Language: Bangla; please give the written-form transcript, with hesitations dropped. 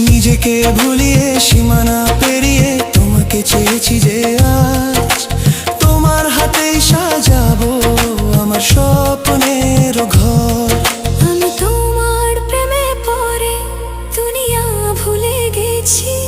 নিজেকে ভুলিয়ে সীমানা পেরিয়ে তোমাকে চেয়েছি যে আজ তোমার হাতেই সাজাবো আমার স্বপ্নের ঘর। আমি তোমার প্রেমে পড়ে দুনিয়া ভুলে গেছি।